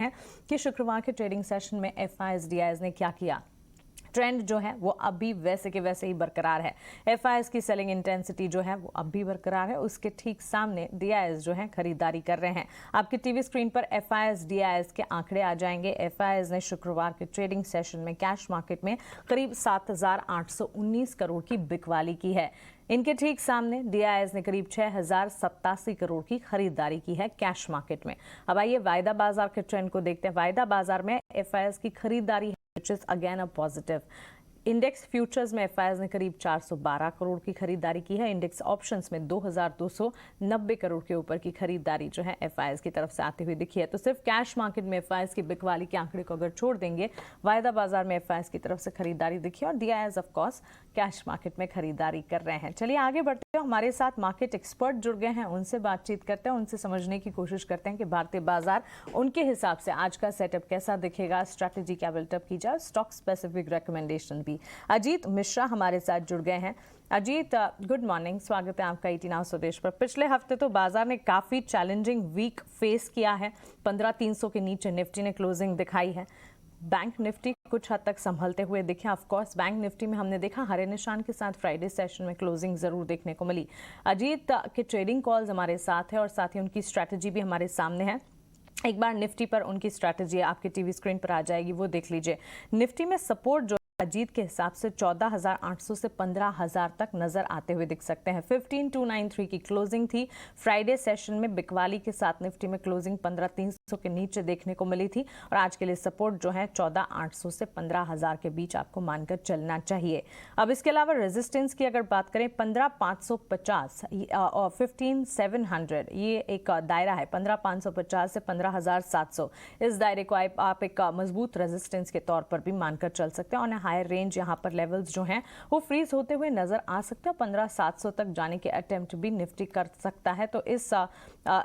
हैं कि शुक्रवार के ट्रेडिंग सेशन में एफआईएस ने क्या किया। ट्रेंड जो है वो अभी वैसे के वैसे ही बरकरार है। एफआईएस की सेलिंग इंटेंसिटी जो है वो अभी बरकरार है। उसके ठीक सामने डीआईएस जो है खरीदारी कर रहे हैं। आपकी टीवी स्क्रीन पर एफआईएस डीआईएस के आंकड़े आ जाएंगे। एफआईएस ने शुक्रवार के ट्रेडिंग सेशन में कैश मार्केट में करीब 7,819 करोड़ की बिकवाली की है। इनके ठीक सामने डीआईएस ने करीब 6,087 करोड़ की खरीदारी की है कैश मार्केट में। अब आइए वायदा बाजार के ट्रेंड को देखते हैं। वायदा बाजार में एफआईएस की खरीदारी which is again a positive. Index futures में एफआईएस ने करीब 412 करोड़ की खरीदारी की है। इंडेक्स ऑप्शंस में 2,290 करोड़ के ऊपर की खरीदारी जो है एफआईएस की तरफ से आती हुई दिखी है। तो सिर्फ कैश मार्केट में एफआईएस की बिकवाली के आंकड़े को अगर छोड़ देंगे, वायदा बाजार में एफआईएस की तरफ से खरीदारी दिखी और DIIs of course cash market में खरीदारी कर रहे हैं। चलिए आगे बढ़ते हैं। हमारे साथ मार्केट एक्सपर्ट जुड़ गए हैं, उनसे बातचीत करते हैं, उनसे समझने की कोशिश करते हैं कि भारतीय बाजार उनके हिसाब से आज का सेटअप कैसा दिखेगा, स्ट्रैटेजी क्या बिल्टअप की जाए, स्टॉक स्पेसिफिक रिकमेंडेशन भी। अजीत मिश्रा हमारे साथ जुड़ गए हैं। अजीत, गुड मॉर्निंग, स्वागत है आपका 18 नाउ स्वदेश पर। पिछले हफ्ते तो बाजार ने काफी चैलेंजिंग वीक फेस किया है। 15,300 के नीचे निफ्टी ने क्लोजिंग दिखाई है। बैंक निफ्टी कुछ हद तक संभलते हुए दिखे। ऑफ कोर्स बैंक निफ्टी में हमने देखा हरे निशान के साथ फ्राइडे सेशन में क्लोजिंग जरूर देखने को मिली। अजीत के ट्रेडिंग कॉल्स हमारे साथ है और साथ ही उनकी स्ट्रैटेजी भी हमारे सामने है। एक बार निफ्टी पर उनकी स्ट्रैटेजी आपकी टीवी स्क्रीन पर आ जाएगी, वो देख लीजिए। निफ्टी में सपोर्ट जो अजीत के हिसाब से 14,800 से 15,000 तक नजर आते हुए दिख सकते हैं। 15,293 की क्लोजिंग थी फ्राइडे सेशन में। बिकवाली के साथ निफ्टी में क्लोजिंग 15,300 के नीचे देखने को मिली थी और आज के लिए सपोर्ट जो है 14,800 से 15,000 के बीच आपको मानकर चलना चाहिए। अब इसके अलावा रेजिस्टेंस की अगर बात करें 15,550 और 15,700 ये एक दायरा है। 15,550 से 15,700 इस दायरे को आप एक मजबूत रेजिस्टेंस के तौर पर भी मानकर चल सकते हैं। और हायर रेंज यहाँ पर लेवल्स जो हैं वो फ्रीज होते हुए नजर आ सकते हैं। 15,700 तक जाने के अटेम्प्ट भी निफ्टी कर सकता है, तो इस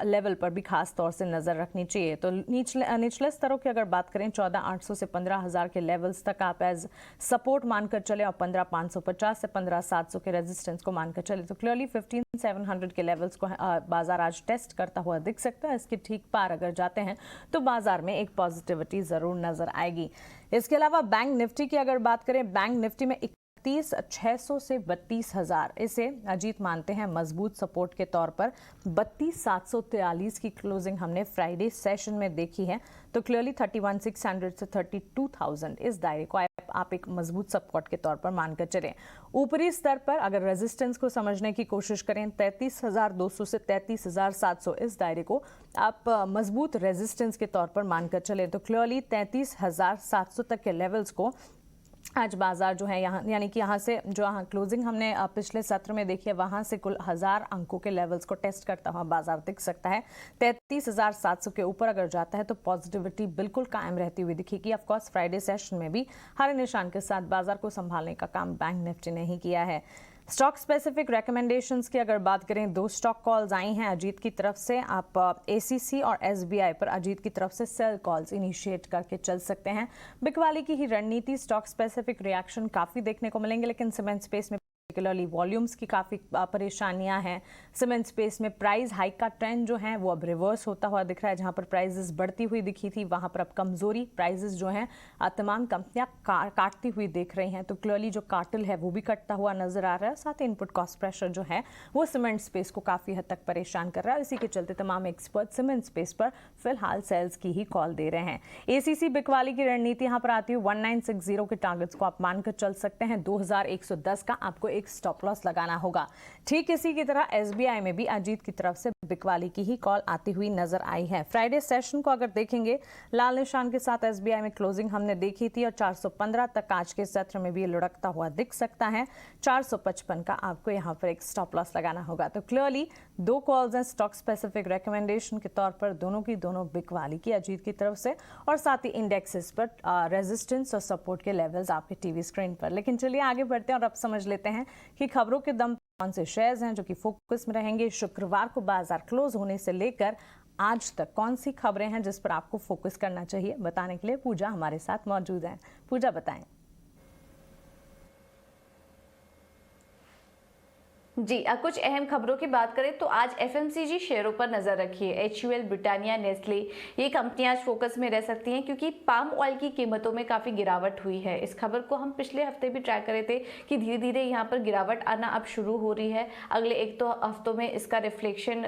लेवल पर भी खास तौर से नजर रखनी चाहिए। तो निचले स्तरों की अगर बात करें 14,800 से 15,000 के लेवल्स तक आप एज सपोर्ट मानकर चले और 15,550 से 15,700 के रेजिस्टेंस को मानकर चले तो क्लियरली 15,700 के लेवल्स को बाजार आज टेस्ट करता हुआ दिख सकता है। इसके ठीक पार अगर जाते हैं तो बाजार में एक पॉजिटिविटी जरूर नजर आएगी। इसके अलावा बैंक निफ्टी की अगर बात करें, बैंक निफ्टी में 31,600 से 32,000 इसे अजीत मानते हैं मजबूत सपोर्ट के तौर पर। 32,743 की क्लोजिंग हमने फ्राइडे सेशन में देखी है, तो क्लियरली 31,600 से 32,000 इस दायरे को आप एक मजबूत सपोर्ट के तौर पर मानकर चलें। ऊपरी स्तर पर अगर रेजिस्टेंस को समझने की कोशिश करें 33,200 से 33,700 इस दायरे को आप मजबूत रेजिस्टेंस के तौर पर मानकर चलें तो क्लियरली 33,700 तक के लेवल्स को आज बाजार जो है यहाँ यानी कि यहाँ से जो यहाँ क्लोजिंग हमने पिछले सत्र में देखी है वहाँ से कुल 1000 अंकों के लेवल्स को टेस्ट करता हुआ बाजार दिख सकता है। 33,700 के ऊपर अगर जाता है तो पॉजिटिविटी बिल्कुल कायम रहती हुई दिखेगी। ऑफ कोर्स फ्राइडे सेशन में भी हरे निशान के साथ बाजार को संभालने का काम बैंक निफ्टी ने ही किया है। स्टॉक स्पेसिफिक रिकमेंडेशंस की अगर बात करें, 2 स्टॉक कॉल्स आई हैं अजीत की तरफ से। आप एसीसी और एसबीआई पर अजीत की तरफ से सेल कॉल्स इनिशिएट करके चल सकते हैं। बिकवाली की ही रणनीति, स्टॉक स्पेसिफिक रिएक्शन काफी देखने को मिलेंगे, लेकिन सीमेंट स्पेस में पर्टिकुलरली वॉल्यूम्स की काफ़ी परेशानियां हैं। सीमेंट स्पेस में प्राइस हाइक का ट्रेंड जो है वो अब रिवर्स होता हुआ दिख रहा है। जहां पर प्राइसेस बढ़ती हुई दिखी थी वहां पर अब कमजोरी, प्राइसेस जो हैं तमाम कंपनियां काटती हुई देख रही हैं। तो क्लियरली जो कार्टेल है वो भी कटता हुआ नजर आ रहा है। साथ ही इनपुट कॉस्ट प्रेशर जो है वो सीमेंट स्पेस को काफ़ी हद तक परेशान कर रहा है। इसी के चलते तमाम एक्सपर्ट सीमेंट स्पेस पर फिलहाल सेल्स की ही कॉल दे रहे हैं। एसीसी बिकवाली की रणनीति यहाँ पर आती है 1960 के टारगेट्स को आप मानकर चल सकते हैं। 2110 का आपको एक स्टॉप लॉस लगाना होगा। ठीक इसी की तरह एसबीआई में भी अजीत की तरफ से बिकवाली की ही कॉल आती हुई नजर आई है। फ्राइडे सेशन को अगर देखेंगे, लाल निशान के साथ एसबीआई में क्लोजिंग हमने देखी थी और 415 तक आज के सत्र में भी लुढ़कता हुआ दिख सकता है। 455 का आपको यहाँ पर एक स्टॉप लॉस लगाना होगा। तो क्लियरली 2 कॉल्स हैं स्टॉक स्पेसिफिक रिकमेंडेशन के तौर पर, दोनों की दोनों बिकवाली की अजीत की तरफ से, और साथ ही इंडेक्सेस पर रेजिस्टेंस और सपोर्ट के लेवल्स आपके टीवी स्क्रीन पर। लेकिन चलिए आगे बढ़ते हैं और अब समझ लेते हैं कि खबरों के दम कौन से शेयर्स हैं जो कि फोकस में रहेंगे। शुक्रवार को बाजार क्लोज होने से लेकर आज तक कौन सी खबरें हैं जिस पर आपको फोकस करना चाहिए, बताने के लिए पूजा हमारे साथ मौजूद है। पूजा बताएं। जी कुछ अहम खबरों की बात करें तो आज एफएमसीजी शेयरों पर नजर रखिए। एचयूएल, ब्रिटानिया, नेस्ले ये कंपनियां आज फोकस में रह सकती हैं क्योंकि पाम ऑयल की कीमतों में काफी गिरावट हुई है। इस खबर को हम पिछले हफ्ते भी ट्रैक कर रहे थे कि धीरे धीरे यहाँ पर गिरावट आना अब शुरू हो रही है। अगले एक दो हफ्तों में इसका रिफ्लेक्शन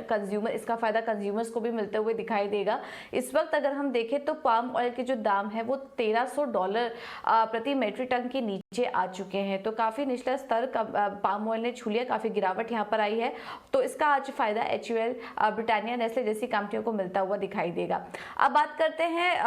इसका फायदा कंज्यूमर्स को भी मिलते हुए दिखाई देगा। इस वक्त अगर हम देखें तो पाम ऑयल के जो दाम है वो $1300 प्रति मेट्रिक टन के नीचे आ चुके हैं। तो काफी निचला स्तर पाम ऑयल ने छू लिया, काफी गिरावट यहाँ पर आई है। तो इसका आज फायदा एचयूएल, ब्रिटानिया, नेस्ले जैसी कंपनियों को मिलता हुआ दिखाई देगा। अब बात करते हैं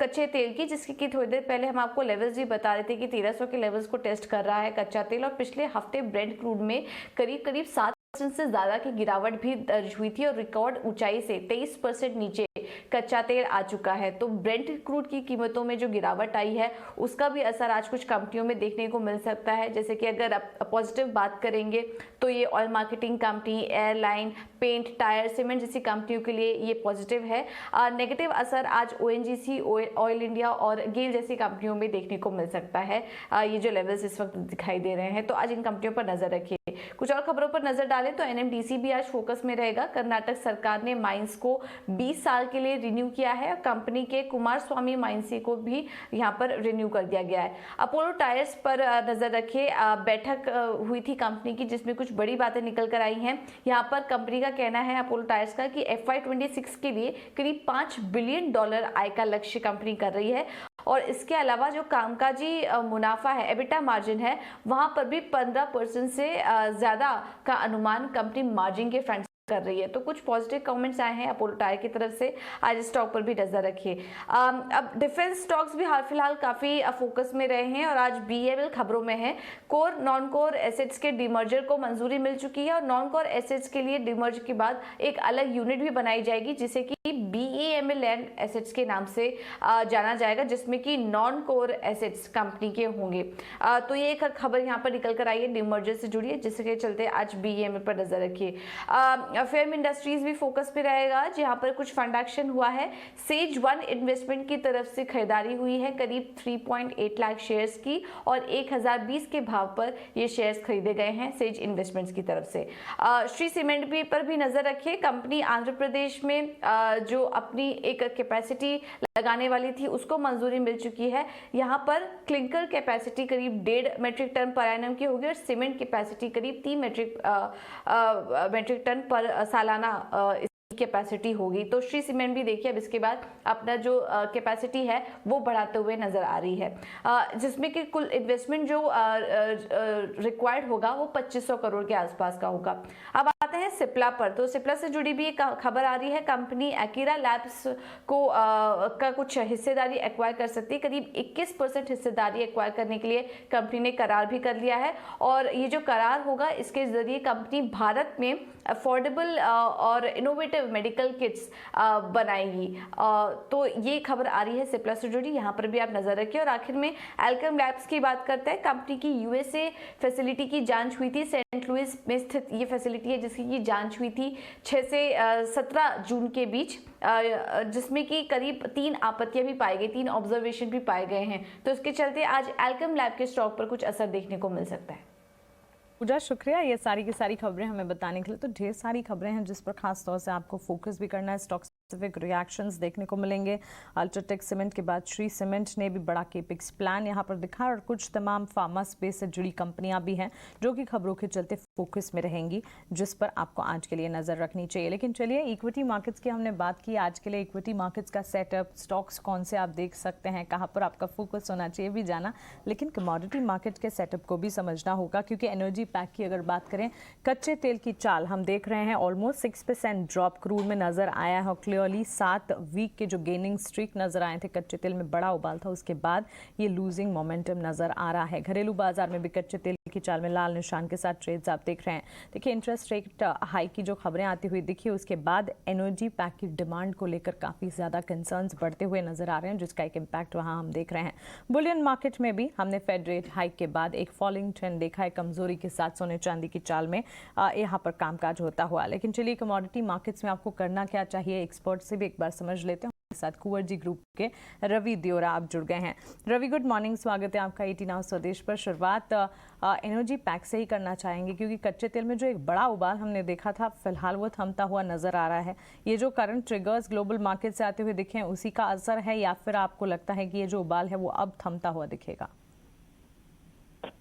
कच्चे तेल की, जिसकी कि थोड़ी देर पहले हम आपको लेवल्स भी बता रहे थे कि 1300 के लेवल्स को टेस्ट कर रहा है कच्चा तेल। और पिछले हफ्ते ब्रेंट क्रूड में करीब 7% से ज्यादा की गिरावट भी दर्ज हुई थी और रिकॉर्ड ऊंचाई से 23% नीचे कच्चा तेल आ चुका है। तो ब्रेंट क्रूड की कीमतों में जो गिरावट आई है उसका भी असर आज कुछ कंपनियों में देखने को मिल सकता है। जैसे कि अगर पॉजिटिव बात करेंगे तो ये oil marketing company, airline, paint, tyre, cement जैसी कंपनियों के लिए ये पॉजिटिव है। नेगेटिव असर आज ओएनजीसी, ऑयल इंडिया और गेल जैसी कंपनियों में देखने को मिल सकता है। ये जो लेवल्स इस वक्त दिखाई दे रहे हैं, तो आज इन कंपनियों पर नजर रखिए। कुछ और खबरों पर नजर डालें तो एनएमडीसी भी आज फोकस में रहेगा। कर्नाटक सरकार ने माइंस को 20 साल के लिए रिन्यू किया है। कंपनी के कुमार स्वामी माइंस को भी यहाँ पर रिन्यू कर दिया गया है। अपोलो टायर्स पर नजर रखिए। बैठक हुई थी कंपनी की जिसमें कुछ बड़ी बातें निकल कर आई हैं। यहाँ पर कंपनी का कहना है अपोलो टायर्स का कि FY26 के लिए करीब $5 बिलियन आय का लक्ष्य कंपनी कर रही है। और इसके अलावा जो कामकाजी मुनाफा है, एबिटा मार्जिन है, वहां पर भी 15% से ज्यादा का अनुमान कंपनी मार्जिन के फ्रंट कर रही है। तो कुछ पॉजिटिव कमेंट्स आए हैं अपोलो टायर की तरफ से। आज स्टॉक पर भी नजर रखिए। अब डिफेंस स्टॉक्स भी हाल फिलहाल काफी फोकस में रहे हैं और आज BEL खबरों में है। कोर नॉन कोर एसेट्स के डिमर्जर को मंजूरी मिल चुकी है और नॉन कोर एसेट्स के लिए डिमर्ज के बाद एक अलग यूनिट भी बनाई जाएगी जिसे कि BEML लैंड एसेट्स के नाम से जाना जाएगा, जिसमें कि नॉन कोर एसेट्स कंपनी के होंगे। तो ये एक खबर यहाँ पर निकल कर आई है डिमर्जर से जुड़ी है, जिसके चलते आज BEML पर नजर रखिए। फेम इंडस्ट्रीज भी फोकस पे रहेगा जहां पर कुछ फंड एक्शन हुआ है। सेज 1 इन्वेस्टमेंट की तरफ से खरीदारी हुई है करीब 3.8 लाख शेयर्स की और 1020 के भाव पर ये शेयर्स खरीदे गए हैं सेज इन्वेस्टमेंट्स की तरफ से। श्री सीमेंट भी पर भी नजर रखिए। कंपनी आंध्र प्रदेश में जो अपनी एक कैपेसिटी लगाने वाली थी उसको मंजूरी मिल चुकी है। यहाँ पर क्लिंकर कैपेसिटी करीब 1.5 मेट्रिक टन पर एनम की होगी और सीमेंट कैपेसिटी करीब 3 मेट्रिक टन पर सालाना कैपेसिटी होगी। तो श्री सीमेंट भी देखिए अब इसके बाद अपना जो कैपेसिटी है वो बढ़ाते हुए नजर आ रही है, जिसमें कि कुल इन्वेस्टमेंट जो रिक्वायर्ड होगा वो 2500 करोड़ के आसपास का होगा। अब आते हैं सिप्ला पर। तो सिप्ला से जुड़ी भी एक खबर आ रही है। कंपनी एक्यूरा लैब्स को का कुछ हिस्सेदारी एक्वायर कर सकती है। करीब 21% हिस्सेदारी एक्वायर करने के लिए कंपनी ने करार भी कर लिया है और ये जो करार होगा इसके जरिए कंपनी भारत में अफोर्डेबल और इनोवेटिव मेडिकल किट्स बनाएगी। तो ये खबर आ रही है सिप्ला से जुड़ी, यहाँ पर भी आप नजर रखिए। और आखिर में एल्केम लैब्स की बात करते हैं। कंपनी की USA फैसिलिटी की जांच हुई थी। सेंट लुइस में स्थित ये फैसिलिटी है जिसकी की जांच हुई थी 6 से 17 जून के बीच, जिसमें कि करीब 3 आपत्तियां भी पाई गई, 3 ऑब्जर्वेशन भी पाए गए हैं। तो इसके चलते आज एल्केम लैब के स्टॉक पर कुछ असर देखने को मिल सकता है। पूजा शुक्रिया ये सारी की सारी खबरें हमें बताने के लिए। तो ढेर सारी खबरें हैं जिस पर खास तौर से आपको फोकस भी करना है। स्टॉक स्पेसिफिक रिएक्शंस देखने को मिलेंगे। अल्ट्राटेक सीमेंट के बाद श्री सीमेंट ने भी बड़ा केपिक्स प्लान यहाँ पर दिखा और कुछ तमाम फार्मा स्पेस से जुड़ी कंपनियां भी हैं जो कि खबरों के चलते फोकस में रहेंगी, जिस पर आपको आज के लिए नजर रखनी चाहिए। लेकिन चलिए इक्विटी मार्केट्स की हमने बात की। आज के लिए इक्विटी मार्केट्स का सेटअप, स्टॉक्स कौन से आप देख सकते हैं, कहाँ पर आपका फोकस होना चाहिए भी जाना। लेकिन कमोडिटी मार्केट के सेटअप को भी समझना होगा क्योंकि एनर्जी पैक की अगर बात करें, कच्चे तेल की चाल हम देख रहे हैं ऑलमोस्ट 6% ड्रॉप क्रूड में नजर आया है। क्लियरली 7 वीक के जो गेनिंग स्ट्रीक नजर आए थे, कच्चे तेल में बड़ा उबाल था, उसके बाद ये लूजिंग मोमेंटम नजर आ रहा है। घरेलू बाजार में भी कच्चे तेल की चाल में लाल निशान के साथ ट्रेड्स आप देख रहे हैं। देखिए इंटरेस्ट रेट हाइक की जो खबरें आती हुई दिखी, उसके बाद एनर्जी पैक की डिमांड को लेकर काफी ज्यादा कंसर्न्स बढ़ते हुए नजर आ रहे हैं, जिसका एक इम्पैक्ट वहां हम देख रहे हैं। बुलियन मार्केट में भी हमने फेड रेट हाइक के बाद एक फॉलिंग ट्रेंड देखा है, कमजोरी के साथ सोने चांदी की चाल में यहाँ पर कामकाज होता हुआ। लेकिन चलिए कमोडिटी मार्केट्स में आपको करना क्या चाहिए, एक्सपर्ट से भी एक बार समझ लेते हैं। साथ कुंवर जी ग्रुप के रवि दियोरा आप जुड़ गए हैं। रवि, गुड मॉर्निंग, स्वागत है आपका ET नाउ स्वदेश पर। शुरुआत एनर्जी पैक से ही करना चाहेंगे क्योंकि कच्चे तेल में जो एक बड़ा उबाल हमने देखा था फिलहाल वो थमता हुआ नजर आ रहा है। ये जो करंट ट्रिगर्स ग्लोबल मार्केट से आते हुए दिखे हैं उसी का असर है या फिर आपको लगता है कि ये जो उबाल है वो अब थमता हुआ दिखेगा?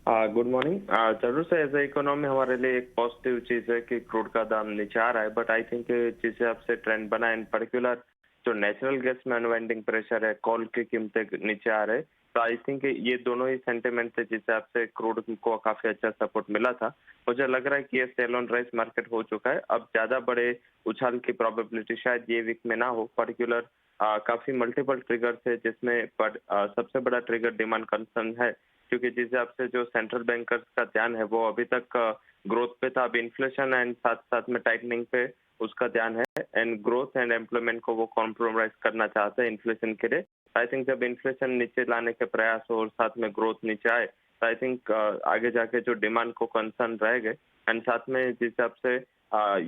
Good morning. जरूर से एज ए इकोनॉमी हमारे लिए एक पॉजिटिव चीज है कि क्रूड का दाम नीचे आ रहा है, बट आई थिंक जिस हिसाब से ट्रेंड बना इन पर्टिकुलर जो नेचुरल गैस में अनवाइंडिंग प्रेशर है, कॉल की कीमतें नीचे आ रहे, तो आई थिंक ये दोनों ही सेंटिमेंट थे जिस हिसाब से क्रूड को काफी अच्छा सपोर्ट मिला था। मुझे लग रहा है कि ये सेल ऑन राइज मार्केट हो चुका है। अब ज्यादा बड़े उछाल की प्रोबेबिलिटी शायद ये वीक में ना हो। पर्टिकुलर काफी मल्टीपल ट्रिगर्स है जिसमें सबसे बड़ा ट्रिगर डिमांड कंसर्न है, क्योंकि जिस हिसाब से जो सेंट्रल बैंकर्स का ध्यान है वो अभी तक ग्रोथ पे था, अब इन्फ्लेशन एंड साथ साथ में टाइटनिंग पे उसका ध्यान है, एंड ग्रोथ एंड एम्प्लॉयमेंट को वो कॉम्प्रोमाइज करना चाहते हैं इन्फ्लेशन के लिए। आई थिंक जब इन्फ्लेशन नीचे लाने के प्रयास हो और साथ में ग्रोथ नीचे आए तो आई थिंक आगे जाके जो डिमांड को कंसर्न रहेगा। एंड साथ में जिस हिसाब से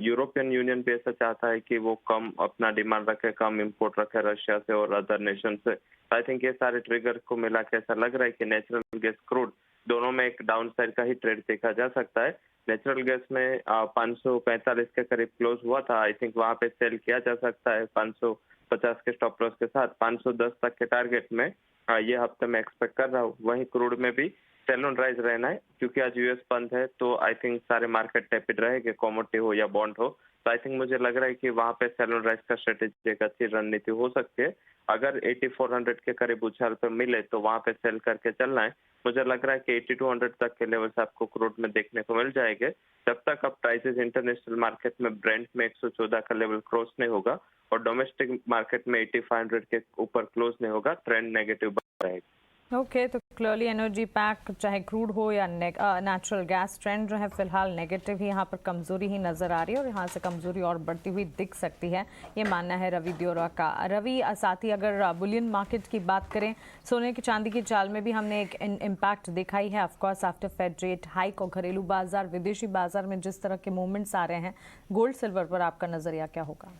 यूरोपियन यूनियन भी ऐसा चाहता है कि वो कम अपना डिमांड रखे, कम इंपोर्ट रखे रशिया से और अदर नेशन से। आई थिंक ये सारे ट्रिगर को मिला के ऐसा लग रहा है कि नेचुरल गैस क्रूड दोनों में एक डाउन साइड का ही ट्रेड देखा जा सकता है। नेचुरल गैस में 545 के करीब क्लोज हुआ था। आई थिंक वहां पे सेल किया जा सकता है 550 के स्टॉप लॉस के साथ। 510 तक के टारगेट में ये हफ्ते में एक्सपेक्ट कर रहा हूँ। वहीं क्रूड में भी सेल ऑन राइज रहना है, क्योंकि आज यूएस बंद है तो आई थिंक सारे मार्केट टेपिड रहेंगे, कमोडिटी हो या बॉन्ड हो। तो आई थिंक मुझे लग रहा है कि वहां पे सेल ऑन राइज का स्ट्रेटेजी एक अच्छी रणनीति हो सकती है। अगर 8400 के करीब उछाल पे मिले तो वहां पे सेल करके चलना है। मुझे लग रहा है कि 8200 तक के लेवल्स आपको क्रूड में देखने को मिल जाएंगे। जब तक अब प्राइसेस इंटरनेशनल मार्केट में ब्रेंट में 114 का लेवल क्रॉस नहीं होगा और डोमेस्टिक मार्केट में 8500 के ऊपर क्लोज नहीं होगा, ट्रेंड नेगेटिव बना रहेगा। ओके, तो क्लियरली एनर्जी पैक चाहे क्रूड हो या नेचुरल गैस, ट्रेंड जो है फिलहाल नेगेटिव ही, यहाँ पर कमजोरी ही नजर आ रही है और यहाँ से कमजोरी और बढ़ती हुई दिख सकती है, ये मानना है रवि दियोरा का। रवि, साथ ही अगर बुलियन मार्केट की बात करें, सोने की चांदी की चाल में भी हमने एक इम्पैक्ट देखा ही है of course after Fed rate hike, और घरेलू बाजार विदेशी बाजार में जिस तरह के मूवमेंट्स आ रहे हैं, गोल्ड सिल्वर पर आपका नजरिया क्या होगा?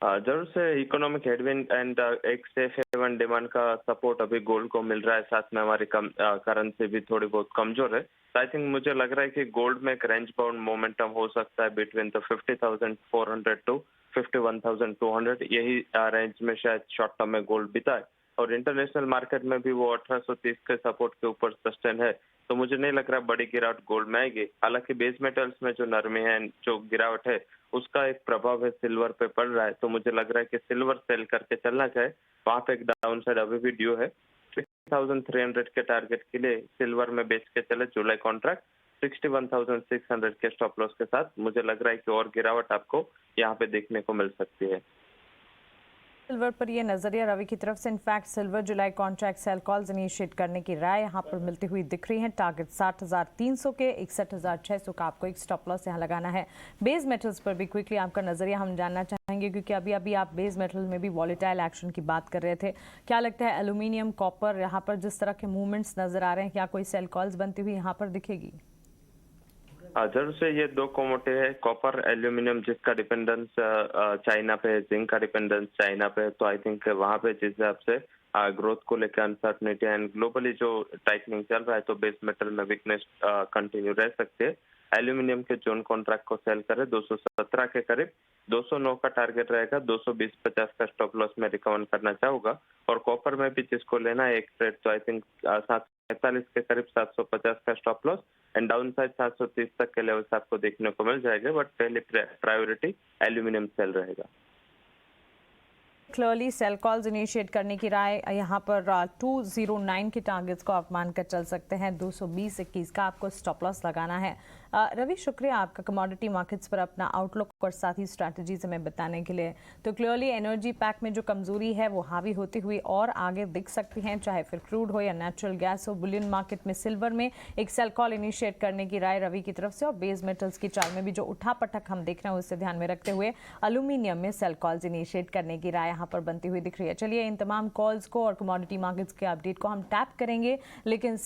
जरूर से इकोनॉमिक हेडविंड एंड एक सेफ हेवन डिमांड का सपोर्ट अभी गोल्ड को मिल रहा है। साथ में हमारी करेंसी भी थोड़ी बहुत कमजोर है। आई थिंक मुझे लग रहा है कि गोल्ड में एक रेंज बाउंड मोमेंटम हो सकता है बिटवीन द 50,400 टू 51,200। यही रेंज में शायद शॉर्ट टर्म में गोल्ड बिता है, और इंटरनेशनल मार्केट में भी वो 1830 के सपोर्ट के ऊपर सस्टेन है। तो मुझे नहीं लग रहा बड़ी गिरावट गोल्ड में आएगी। हालांकि बेस मेटल्स में जो नरमी है, जो गिरावट है, उसका एक प्रभाव है सिल्वर पे पड़ रहा है। तो मुझे लग रहा है कि सिल्वर सेल करके चलना चाहे, वहां पे एक डाउन साइड अभी भी ड्यू है। 6300 के टारगेट के लिए सिल्वर में बेच के चले जुलाई कॉन्ट्रैक्ट 61,600 के स्टॉप लॉस के साथ। मुझे लग रहा है कि और गिरावट आपको यहाँ पे देखने को मिल सकती है। सिल्वर पर ये नजरिया रवि की तरफ से। इनफैक्ट सिल्वर जुलाई कॉन्ट्रैक्ट सेल कॉल्स इनिशिएट करने की राय यहाँ पर मिलती हुई दिख रही है। टारगेट 60,300 के 61,600 का आपको एक स्टॉप लॉस यहाँ लगाना है। बेस मेटल्स पर भी क्विकली आपका नजरिया हम जानना चाहेंगे, क्योंकि अभी अभी आप बेस मेटल में भी वॉलेटाइल एक्शन की बात कर रहे थे। क्या लगता है एल्यूमिनियम, कॉपर, यहाँ पर जिस तरह के मूवमेंट्स नजर आ रहे हैं, क्या कोई सेल कॉल्स बनती हुई यहाँ पर दिखेगी? जरूर से ये दो कमोडिटी है, कॉपर, एल्यूमिनियम, जिसका डिपेंडेंस चाइना पे है, जिंक का डिपेंडेंस चाइना पे है। तो आई थिंक वहां पे जिस हिसाब से ग्रोथ को लेकर अनसर्टनिटी एंड ग्लोबली जो टाइटनिंग चल रहा है, तो बेस मेटल में वीकनेस कंटिन्यू रह सकते है। एल्यूमिनियम के जोन कॉन्ट्रैक्ट को सेल करे 217 के करीब, 209 का टारगेट रहेगा, 220-50 का स्टॉप लॉस में रिकवर करना चाहूंगा। और कॉपर में भी जिसको लेना है एक ट्रेड, तो आई थिंक 745 के करीब 750 का stop loss and down side 730 तक के लेवल्स आपको देखने को मिल जाएगा, बट पहले प्रायोरिटी एल्यूमिनियम सेल रहेगा। क्लियरली सेल कॉल्स इनिशिएट करने की राय यहाँ पर 209 के टारगेट्स को आप मानकर चल सकते हैं। 220-21 का आपको स्टॉप लॉस लगाना है। रवि, शुक्रिया आपका कमोडिटी मार्केट्स पर अपना आउटलुक और साथ ही स्ट्रैटेजीज हमें बताने के लिए। तो क्लियरली एनर्जी पैक में जो कमजोरी है वो हावी होती हुई और आगे दिख सकती हैं, चाहे फिर क्रूड हो या नेचुरल गैस हो। बुलियन मार्केट में सिल्वर में एक सेल कॉल इनिशिएट करने की राय रवि की तरफ से, और बेस मेटल्स की चाल में भी जो उठापटक हम देख रहे हैं उसे ध्यान में रखते हुए एल्यूमिनियम में सेल कॉल्स इनिशिएट करने की राय यहाँ पर बनती हुई दिख रही है। चलिए इन तमाम कॉल्स को और कमोडिटी मार्केट्स के अपडेट को हम टैप करेंगे, लेकिन